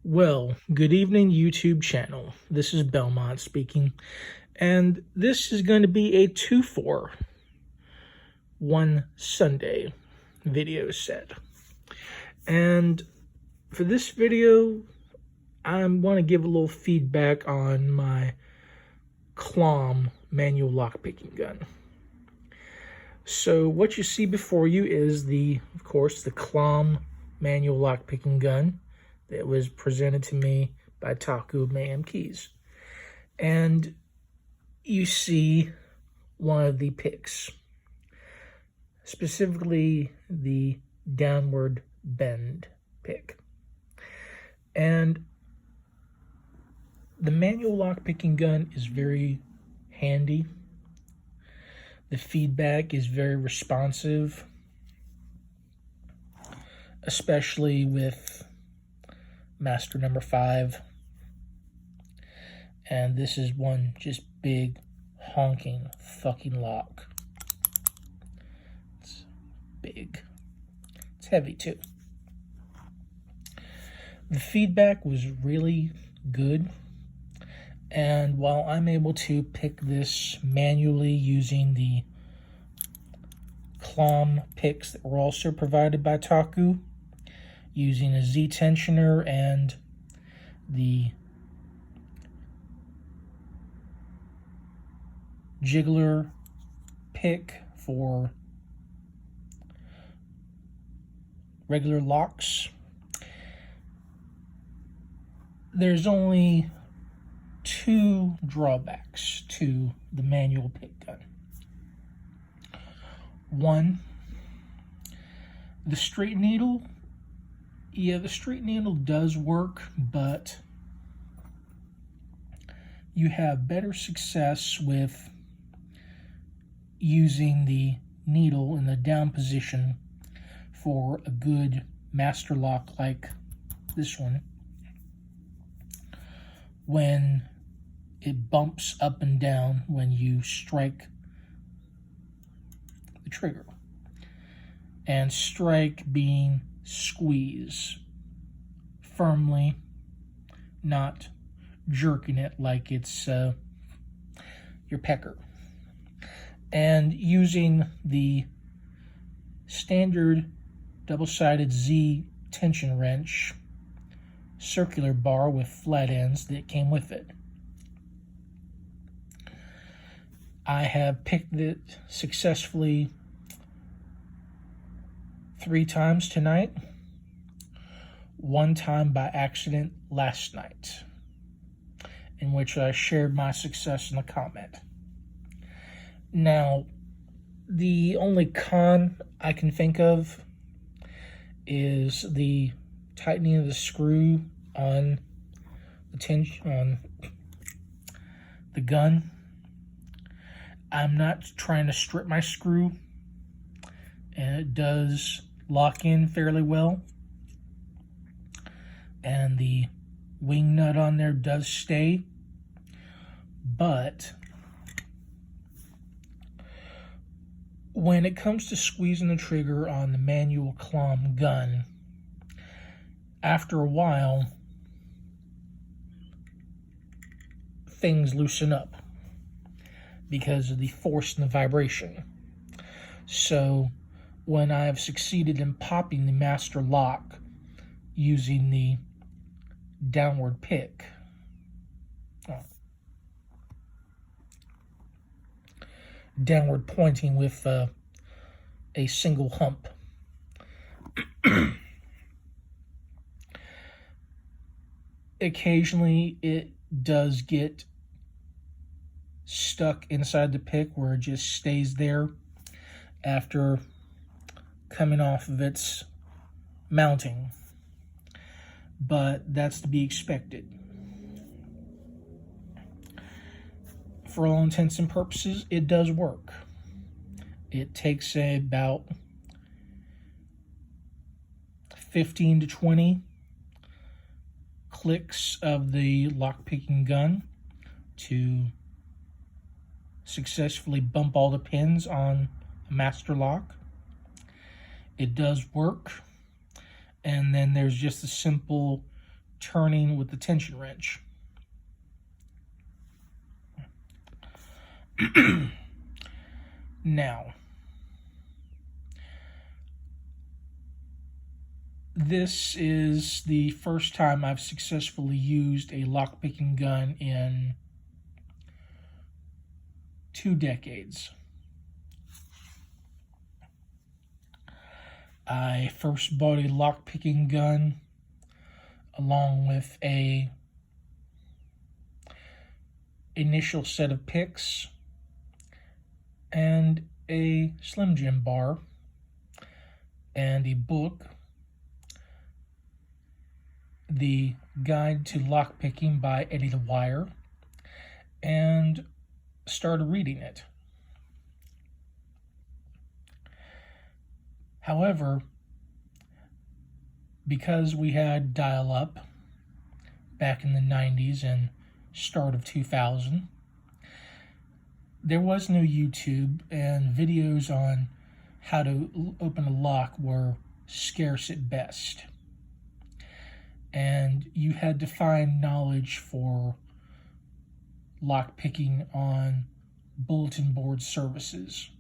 Well, good evening, YouTube channel. This is Belmont speaking, and this is going to be a 2-for-1 Sunday video set. And for this video, I want to give a little feedback on my KLOM manual lockpicking gun. So what you see before you is of course, the KLOM manual lockpicking gun that was presented to me by Taku Mayhem Keys. And you see one of the picks, specifically the downward bend pick. And the manual lockpicking gun is very handy. The feedback is very responsive, especially with Master number 5. And this is one just big honking fucking lock. It's big. It's heavy too. The feedback was really good. And while I'm able to pick this manually using the KLOM picks that were also provided by Taku, using a Z tensioner and the jiggler pick for regular locks, there's only 2 drawbacks to the manual pick gun. One, the straight needle. Yeah, the straight needle does work, but you have better success with using the needle in the down position for a good master lock like this one, when it bumps up and down when you strike the trigger. And strike being squeeze firmly, not jerking it like it's your pecker. And using the standard double-sided Z tension wrench circular bar with flat ends that came with it. I have picked it successfully 3 times tonight, 1 time by accident last night, in which I shared my success in a comment. Now, the only con I can think of is the tightening of the screw on the gun. I'm not trying to strip my screw, and it does lock in fairly well. And the wing nut on there does stay, but when it comes to squeezing the trigger on the manual KLOM gun, after a while, things loosen up because of the force and the vibration. So when I've succeeded in popping the master lock using the downward pick, downward pointing with a single hump, occasionally it does get stuck inside the pick where it just stays there after coming off of its mounting, but that's to be expected. For all intents and purposes, it does work. It takes about 15 to 20 clicks of the lockpicking gun to successfully bump all the pins on a master lock. It does work. And then there's just a simple turning with the tension wrench. Now, this is the first time I've successfully used a lockpicking gun in 2 decades. I first bought a lockpicking gun along with a initial set of picks and a Slim Jim bar and a book, The Guide to Lockpicking by Eddie the Wire, and started reading it. However, because we had dial-up back in the 90s and start of 2000, there was no YouTube, and videos on how to open a lock were scarce at best. And you had to find knowledge for lockpicking on bulletin board services.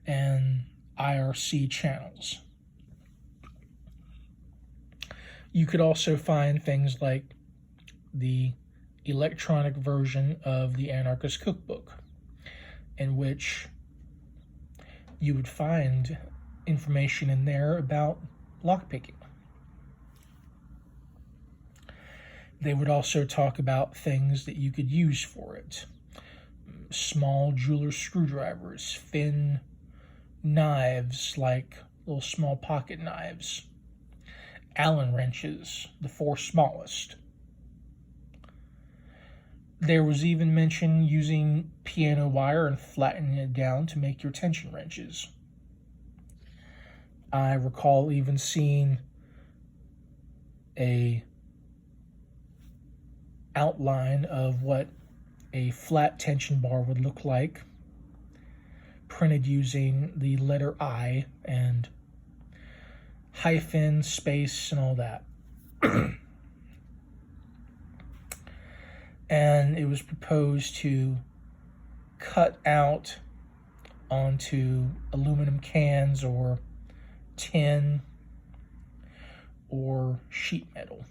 And IRC channels. You could also find things like the electronic version of the Anarchist Cookbook, in which you would find information in there about lockpicking. They would also talk about things that you could use for it. Small jeweler's screwdrivers, thin knives like little small pocket knives, Allen wrenches, the 4 smallest. There was even mention using piano wire and flattening it down to make your tension wrenches. I recall even seeing a outline of what a flat tension bar would look like, printed using the letter I and hyphen, space, and all that. And it was proposed to cut out onto aluminum cans or tin or sheet metal.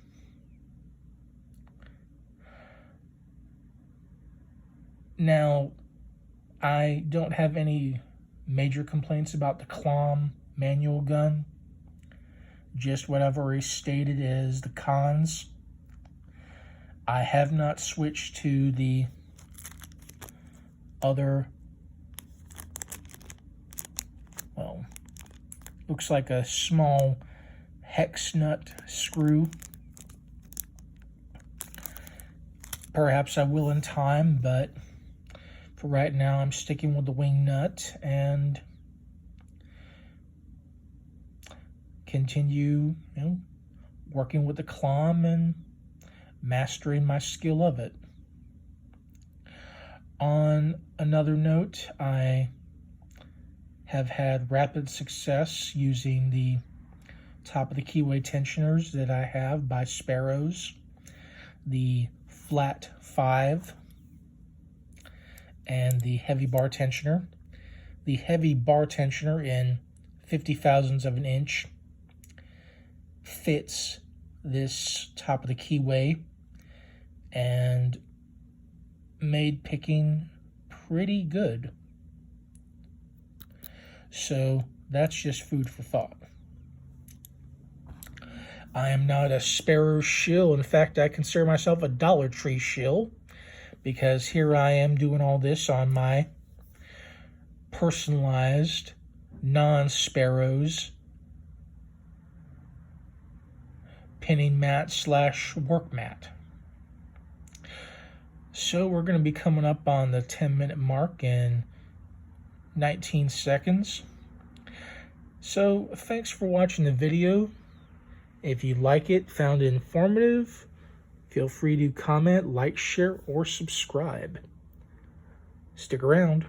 Now, I don't have any major complaints about the KLOM manual gun. Just what I've already stated is the cons. I have not switched to the other, well, looks like a small hex nut screw. Perhaps I will in time, but for right now I'm sticking with the wing nut and continue, working with the KLOM and mastering my skill of it. On another note, I have had rapid success using the top of the keyway tensioners that I have by Sparrows, the Flat 5 and the heavy bar tensioner. The heavy bar tensioner in 50 thousandths of an inch fits this top of the keyway and made picking pretty good. So that's just food for thought. I am not a Sparrow shill. In fact, I consider myself a Dollar Tree shill, because here I am doing all this on my personalized non-Sparrows pinning mat / work mat. So we're going to be coming up on the 10-minute mark in 19 seconds. So thanks for watching the video. If you like it, found it informative, feel free to comment, like, share, or subscribe. Stick around.